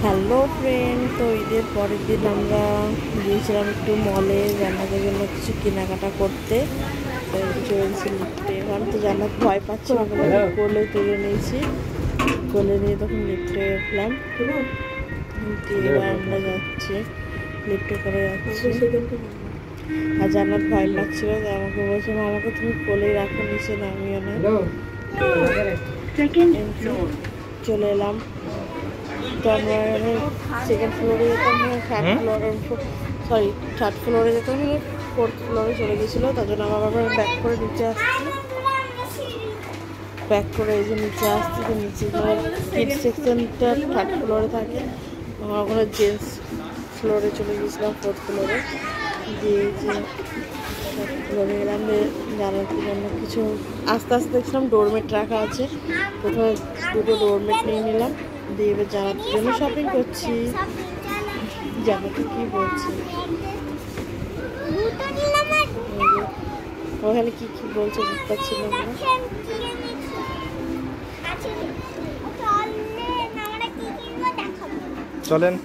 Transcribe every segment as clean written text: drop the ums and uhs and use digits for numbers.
Hello friend, তো ঈদের পরের দিন আমরা গিয়েছিলাম একটু মলে জান্নাতের জন্য কিছু কেনাকাটা করতে। চলছি লিফটে, এখন তো জান্নাত ভয় পাচ্ছিল বলে কোলে তুলে নিয়েছি। কোলে নিয়ে তখন লিফটে উঠলাম, এবার আমরা যাচ্ছি, লিফটে করে যাচ্ছি। আর জান্নাত ভয় পাচ্ছিল, আমাকে বলছে আমাকে তুমি কোলে রাখো, নিচে নামিও না। চলে এলাম, তো আমরা সেকেন্ড ফ্লোরে যেতাম, থার্ড ফ্লোরে যেতাম, ফোর্থ ফ্লোরে চলে গেছিলো। তার জন্য আমার আবার ব্যাক করে নিচে আসছি, ব্যাক করে এই যে নিচে আসছি। তো নিচে কিডস সেকশনটা থার্ড ফ্লোরে থাকে, আমরা ওখানে জেন্টস ফ্লোরে চলে গেছিলাম, ফোর্থ ফ্লোরে। দিয়ে যে ফ্লোরে এলাম, জানার জন্য কিছু আস্তে আস্তে দেখছিলাম ডোরমেট রাখা আছে। প্রথমে দুটো ডোরমেট নিয়ে নিলাম, দিয়ে এবার জানার জন্য শপিং করছি। জানাতে কি বলছে, ওখানে কি কি বলছে বুঝতে পারছিলাম না। চলেন,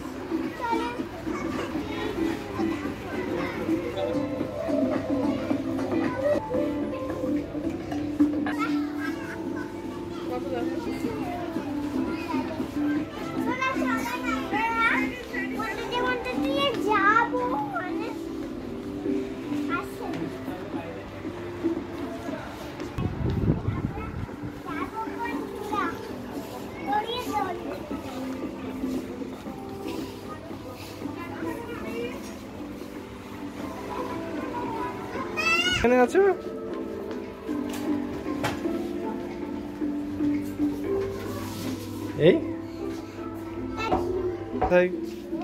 এখানে আছো?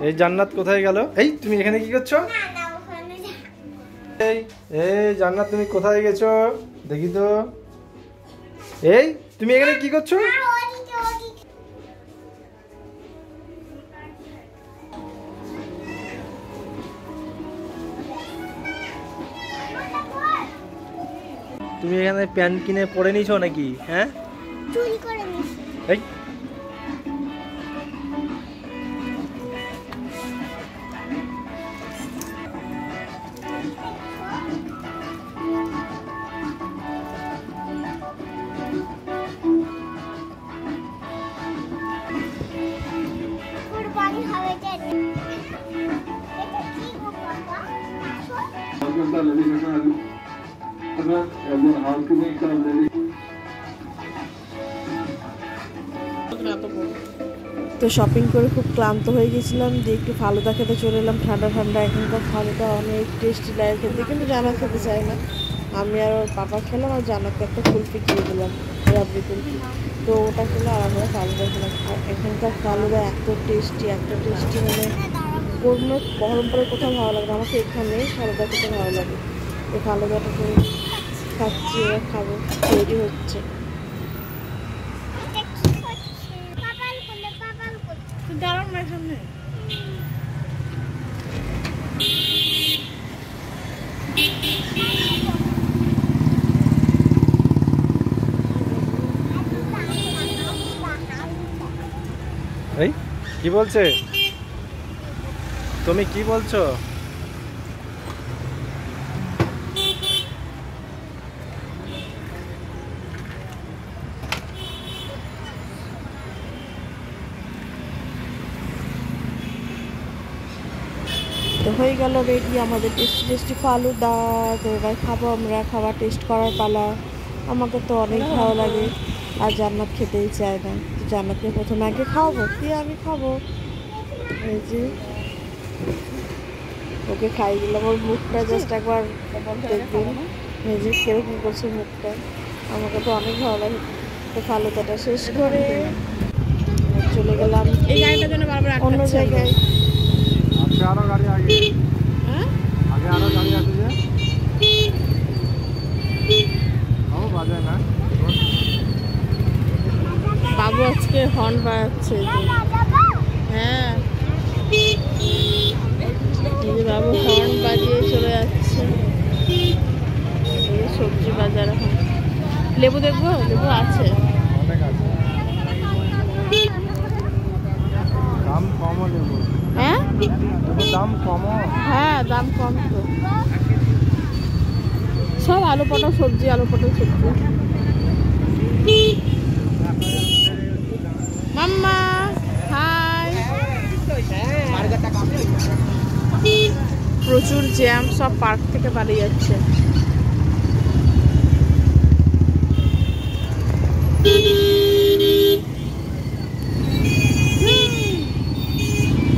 এই জান্নাত কোথায় গেল? এই তুমি এখানে কি করছো? এই এই জান্নাত তুমি কোথায় গেছো দেখি তো। এই তুমি এখানে কি করছো? তুমি এখানে প্যান্ট কিনে পরে নিছো নাকি? হ্যাঁ, চুরি করে নিয়েছি। এই তো শপিং করে খুব ক্লান্ত হয়ে গেছিলাম, দিয়ে একটু ফালুদা খেতে চলে এলাম। ঠান্ডা ঠান্ডা এখনকার ফালুদা অনেক টেস্টি লাগে খেতে, কিন্তু জানাত খেতে চায় না। আমি আর ওর পাপা খেলাম, আর জানাতকে একটা কুলফি কিনে দিলাম, রাবড়ি কুলফি। তো ওটা খেলে আর আমরা ফালুদা খেলাম। আর এখানকার ফালুদা এত টেস্টি মানে কোনো পরম্পরায় কোথাও ভালো লাগে না, আমাকে এখানে ফালুদা খেতে ভালো লাগে। এই ফালুদাটা করে খাচ্ছি, এবার খাবো, তৈরি হচ্ছে। দাঁড়ান না এখানে, এই কি বলছে? তুমি কি বলছো? তো হয়ে গেল রেডি আমাদের টেস্টি টেস্টি ফালুদা। তো এবার খাবো আমরা, খাবার টেস্ট করার পালা। আমাকে তো অনেক ভালো লাগে, আর জান্নাত খেতেই চায় না। জান্নাতকে প্রথমে আগে খাওয়াবো, দিয়ে আমি খাবো। এই যে ওকে খাই দিলাম, ওর মুখটা জাস্ট একবার দেখবেন, এই যে কিরকম করছে মুখটা। আমাকে তো অনেক ভালো লাগে। তো ফালুদাটা শেষ করে চলে গেলাম এই গাড়িটার জন্য বারবার অন্য জায়গায়। আরো গাড়ি আগে, হ্যাঁ আগে আরো গাড়ি আছে যে ও বাজায় না। বাবু আজকে হর্ন বাজাচ্ছে, হ্যাঁ বাবু হর্ন বাজিয়ে চলে যাচ্ছে। সবজি বাজার এখন। লেবু দেখবো, লেবু আছে, অনেক আছে, দাম কম। দাম কম। হ্যাঁ দাম কম তো, সব আলু পটল সবজি, আলু পটল সবজি। মাম্মা হাই। প্রচুর জ্যাম, সব পার্ক থেকে বাড়ি যাচ্ছে।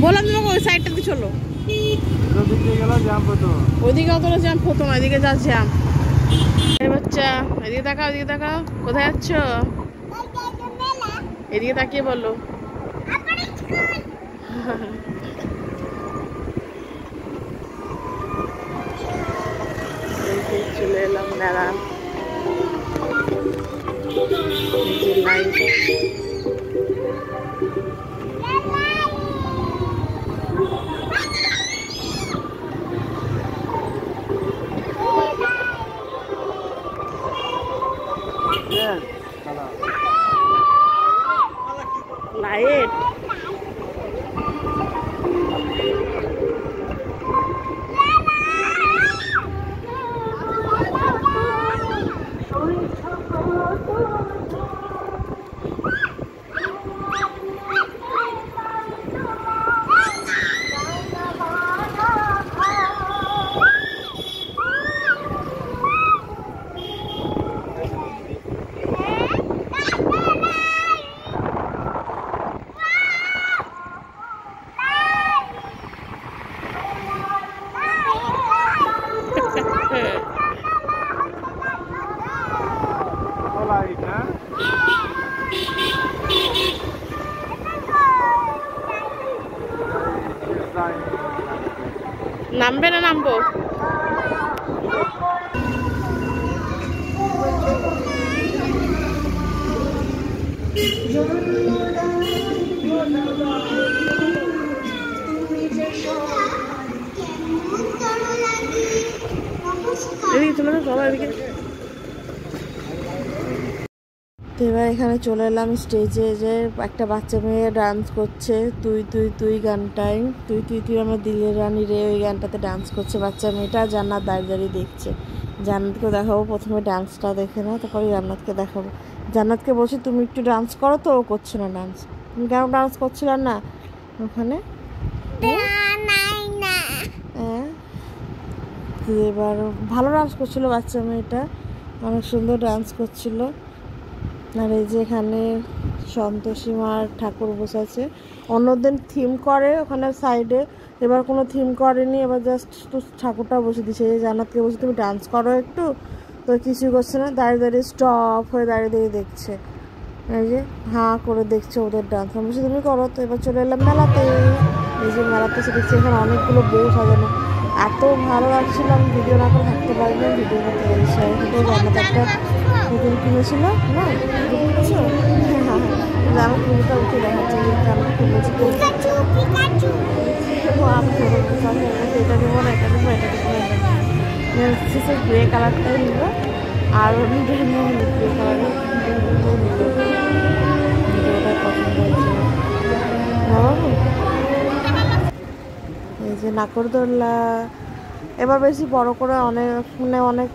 বললাম তোমাকে ওই সাইডটাতে চলো, ওইদিকে অতটা জ্যাম হতো না, এদিকে যা জ্যাম। বাচ্চা এদিকে তাকাও, এদিকে তাকাও, কোথায় যাচ্ছ? এদিকে তাকিয়ে বলো। চলে এলাম মেলা। লাইট নামবে না নামবো? এদিকে চলে না সবাই এদিকে। তো এবার এখানে চলে এলাম স্টেজে, যে একটা বাচ্চা মেয়ে ডান্স করছে তুই তুই তুই গানটাই, তুই তুই তুই আমার দিলের রানী রে, ওই গানটাতে ডান্স করছে বাচ্চা মেয়েটা। জান্নাত দাঁড়িয়ে দাঁড়িয়ে দেখছে। জান্নাতকে দেখাবো, প্রথমে ডান্সটা দেখে না, তারপরে জান্নাতকে দেখাবো। জান্নাতকে বলছি তুমি একটু ডান্স করো, তো ও করছে না ডান্স। তুমি কেন ডান্স করছিলেন না ওখানে? হ্যাঁ এবার ভালো ডান্স করছিল বাচ্চা মেয়েটা, অনেক সুন্দর ডান্স করছিল। আর এই যে এখানে সন্তোষী মার ঠাকুর বসেছে। অন্যদিন থিম করে ওখানে সাইডে, এবার কোনো থিম করেনি, এবার জাস্ট ঠাকুরটা বসে দিচ্ছে। এই জান্নাতকে বসে তুমি ডান্স করো একটু, তো কিছুই করছে না, দাঁড়িয়ে দাঁড়িয়ে স্টপ হয়ে দাঁড়িয়ে দাঁড়িয়ে দেখছে। এই যে হাঁ করে দেখছে ওদের ডান্স। আমি বলছি তুমি করো। তো এবার চলে এলাম মেলাতে। এই যে মেলাতে এসে দেখছি এখানে অনেকগুলো বউ সাজানো, এত ভালো লাগছিল, আমি ভিডিও না করে থাকতে পারিনি, ভিডিও করতে পেরেছি। জান্নাত একটা নতুন কিনেছিল না, বুঝছো? আমার পুরোটা উঠে দেখাচ্ছে, আমি বলছি এটা দেবো না, এটা দেবো, এটা দেবো, এটা দেবো। গ্রে কালারটাই নিল, আর গ্রে কালারের ভিডিওটা পছন্দ হয়েছে। এই যে নাগরদোল্লা এবার বেশি বড় করে, অনেক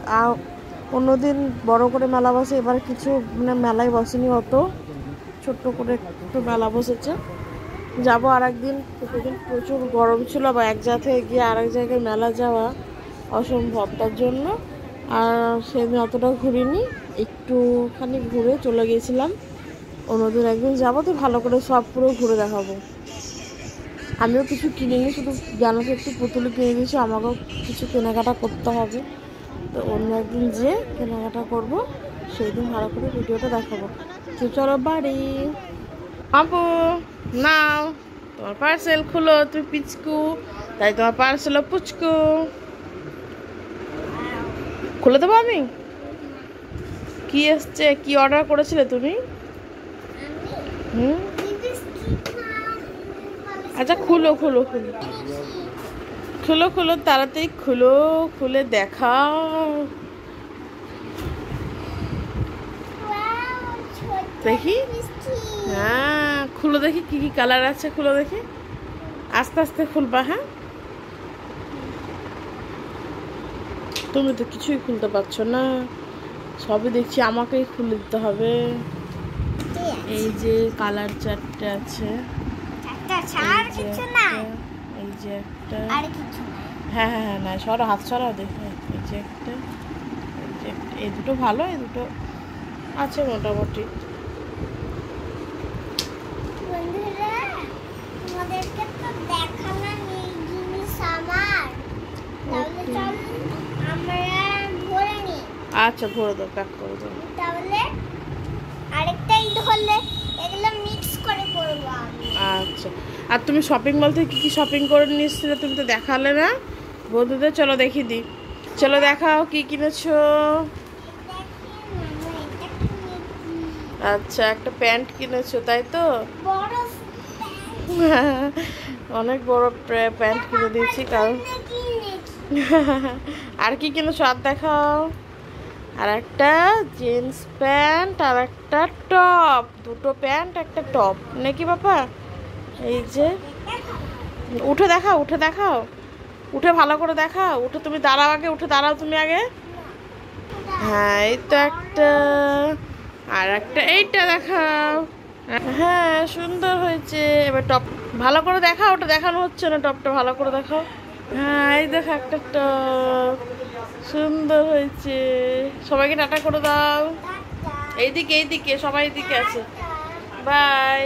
অন্যদিন বড় করে মেলা বসে, এবার কিছু মেলায় বসেনি, অত ছোট্ট করে একটু মেলা বসেছে। যাবো আর একদিন, প্রচুর গরম ছিল, বা এক জায়গা থেকে গিয়ে আরেক জায়গায় মেলা যাওয়া অসম্ভব, তার জন্য আর সেদিন অতটা ঘুরিনি, একটুখানি ঘুরে চলে গিয়েছিলাম। অন্যদিন একদিন যাবো, তো ভালো করে সব পুরো ঘুরে দেখাবো। আমিও কিছু কিনিনি, শুধু জানাতে একটু পুতুল কিনে দিয়েছি, আমাকেও কিছু কেনাকাটা করতে হবে। তো অন্য একদিন যে কেনাকাটা করবো, সেই দিন ভালো করে ভিডিওটা দেখাবো। তো চলো বাড়ি। আপু নাও তোমার পার্সেল খুলো, তুই পিচকু তাই তোমার পার্সেল পুচকু। খুলে দেবো আমি? কি এসছে, কি অর্ডার করেছিলে তুমি? আচ্ছা খুলো খুলো খুলো খুলো খুলো, তাড়াতাড়ি খুলো, খুলে দেখাও। দেখি, হ্যাঁ খুলো দেখি কি কি কালার আছে, খুলো দেখি। আস্তে আস্তে খুলবা, হ্যাঁ? তুমি তো কিছুই খুলতে পারছো না, সবই দেখছি আমাকেই খুলে দিতে হবে। এই যে কালার চারটে আছে, এই যে একটা, হ্যাঁ হ্যাঁ হ্যাঁ, না সরো, হাত সরাও দেখো। এই যে একটা, এই যে একটা, এই দুটো ভালো, এই দুটো আছে মোটামুটি। বন্ধুরা, তোমাদেরকে তো দেখালাম এই জিনিস আমার, তাহলে চল আমরা ভরে নিই। আচ্ছা ভরে দাও, প্যাক করে দাও। তাহলে আরেকটা ঈদ হলে এগুলো মিক্স করে করবো আমি। আচ্ছা, আর তুমি শপিং মল থেকে কী শপিং করে নিয়ে এসেছিলে? তুমি তো দেখালে না বন্ধুদের। চলো দেখি দিই, চলো দেখাও কি কিনেছো। আচ্ছা, একটা প্যান্ট কিনেছো তাই তো? বড় অনেক বড় প্যান্ট কিনে দিয়েছি কারণ। আর কি কিনেছো আর দেখাও। আর একটা জিন্স প্যান্ট আর একটা টপ, দুটো প্যান্ট একটা টপ নাকি বাবা? এই যে উঠে দেখাও, উঠে দেখাও, উঠে ভালো করে দেখাও। উঠে তুমি দাঁড়াও আগে, উঠে দাঁড়াও তুমি আগে। হ্যাঁ এই তো একটা, আর একটা এইটা দেখাও। হ্যাঁ সুন্দর হয়েছে। এবার টপ ভালো করে দেখাও, ওটা দেখানো হচ্ছে না, টপটা ভালো করে দেখাও। হ্যাঁ এই দেখো একটা টপ, সুন্দর হয়েছে। সবাইকে টাটা করে দাও। এইদিকে এইদিকে, সবাই এইদিকে আছে। বাই।